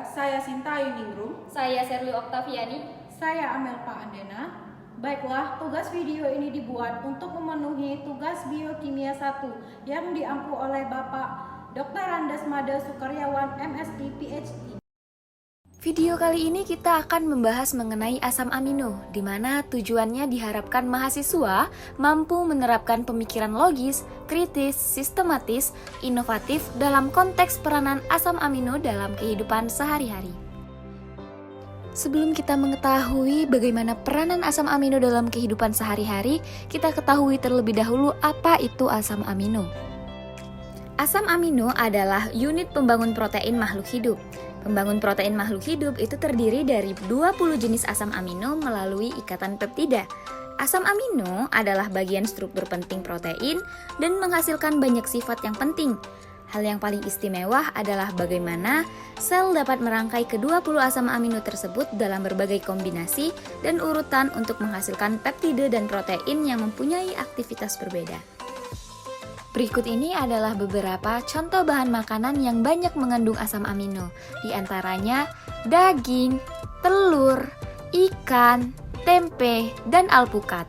saya Sinta Ayuningrum. Saya Sherly Oktaviani. Saya Amelpa Andena. Baiklah, tugas video ini dibuat untuk memenuhi tugas biokimia 1 yang diampu oleh Bapak Dr. Andes Made Sukaryawan, MSc, PhD. Video kali ini kita akan membahas mengenai asam amino, di mana tujuannya diharapkan mahasiswa mampu menerapkan pemikiran logis, kritis, sistematis, inovatif dalam konteks peranan asam amino dalam kehidupan sehari-hari. Sebelum kita mengetahui bagaimana peranan asam amino dalam kehidupan sehari-hari, kita ketahui terlebih dahulu apa itu asam amino. Asam amino adalah unit pembangun protein makhluk hidup. Pembangun protein makhluk hidup itu terdiri dari 20 jenis asam amino melalui ikatan peptida. Asam amino adalah bagian struktur penting protein dan menghasilkan banyak sifat yang penting. Hal yang paling istimewa adalah bagaimana sel dapat merangkai ke-20 asam amino tersebut dalam berbagai kombinasi dan urutan untuk menghasilkan peptida dan protein yang mempunyai aktivitas berbeda. Berikut ini adalah beberapa contoh bahan makanan yang banyak mengandung asam amino, di antaranya daging, telur, ikan, tempe, dan alpukat.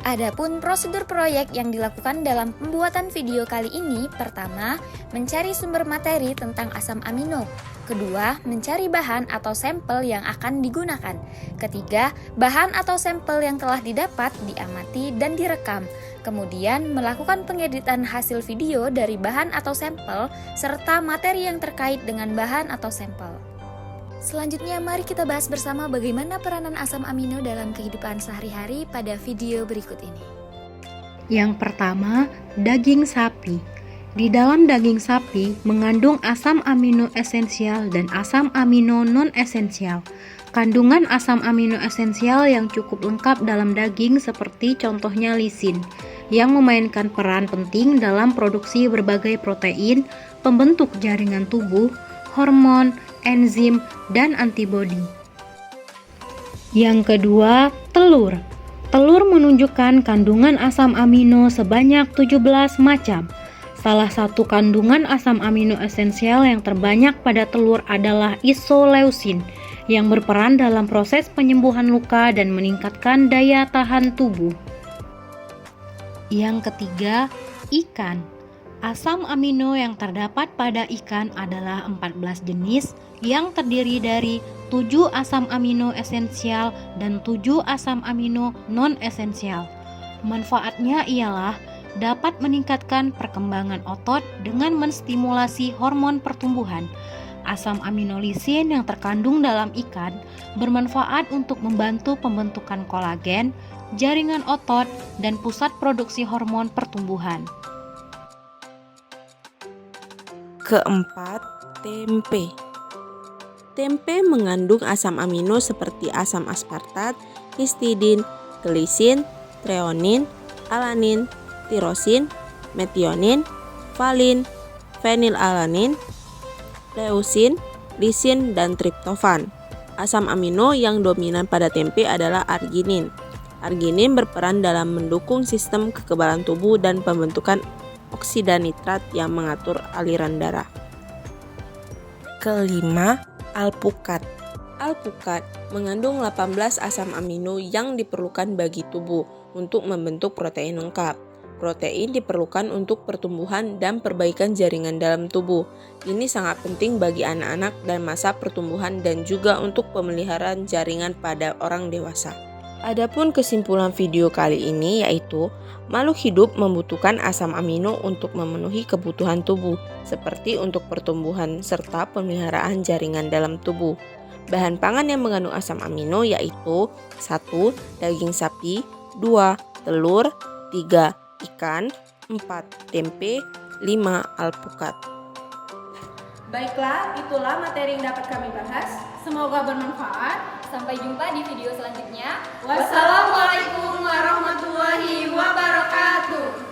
Adapun prosedur proyek yang dilakukan dalam pembuatan video kali ini, pertama, mencari sumber materi tentang asam amino. Kedua, mencari bahan atau sampel yang akan digunakan. Ketiga, bahan atau sampel yang telah didapat, diamati, dan direkam. Kemudian, melakukan pengeditan hasil video dari bahan atau sampel, serta materi yang terkait dengan bahan atau sampel. Selanjutnya, mari kita bahas bersama bagaimana peranan asam amino dalam kehidupan sehari-hari pada video berikut ini. Yang pertama, daging sapi. Di dalam daging sapi mengandung asam amino esensial dan asam amino non-esensial. Kandungan asam amino esensial yang cukup lengkap dalam daging seperti contohnya lisin, yang memainkan peran penting dalam produksi berbagai protein, pembentuk jaringan tubuh, hormon, enzim, dan antibodi. Yang kedua, telur. Telur menunjukkan kandungan asam amino sebanyak 17 macam. Salah satu kandungan asam amino esensial yang terbanyak pada telur adalah isoleusin, yang berperan dalam proses penyembuhan luka dan meningkatkan daya tahan tubuh. Yang ketiga, ikan. Asam amino yang terdapat pada ikan adalah 14 jenis yang terdiri dari 7 asam amino esensial dan 7 asam amino non-esensial. Manfaatnya ialah dapat meningkatkan perkembangan otot dengan menstimulasi hormon pertumbuhan. Asam amino lisin yang terkandung dalam ikan bermanfaat untuk membantu pembentukan kolagen, jaringan otot, dan pusat produksi hormon pertumbuhan. Keempat, tempe. Tempe mengandung asam amino seperti asam aspartat, histidin, glisin, treonin, alanin, tirosin, metionin, valin, fenilalanin, leusin, lisin, dan triptofan. Asam amino yang dominan pada tempe adalah arginin. Arginin berperan dalam mendukung sistem kekebalan tubuh dan pembentukan oksida nitrat yang mengatur aliran darah. Kelima, alpukat. Alpukat mengandung 18 asam amino yang diperlukan bagi tubuh untuk membentuk protein lengkap. Protein diperlukan untuk pertumbuhan dan perbaikan jaringan dalam tubuh. Ini sangat penting bagi anak-anak dan masa pertumbuhan dan juga untuk pemeliharaan jaringan pada orang dewasa. Adapun kesimpulan video kali ini yaitu makhluk hidup membutuhkan asam amino untuk memenuhi kebutuhan tubuh, seperti untuk pertumbuhan serta pemeliharaan jaringan dalam tubuh. Bahan pangan yang mengandung asam amino yaitu 1. Daging sapi, 2. Telur, 3. Ikan, 4. Tempe, 5. Alpukat. Baiklah, itulah materi yang dapat kami bahas. Semoga bermanfaat. Sampai jumpa di video selanjutnya. Wassalamualaikum warahmatullahi wabarakatuh.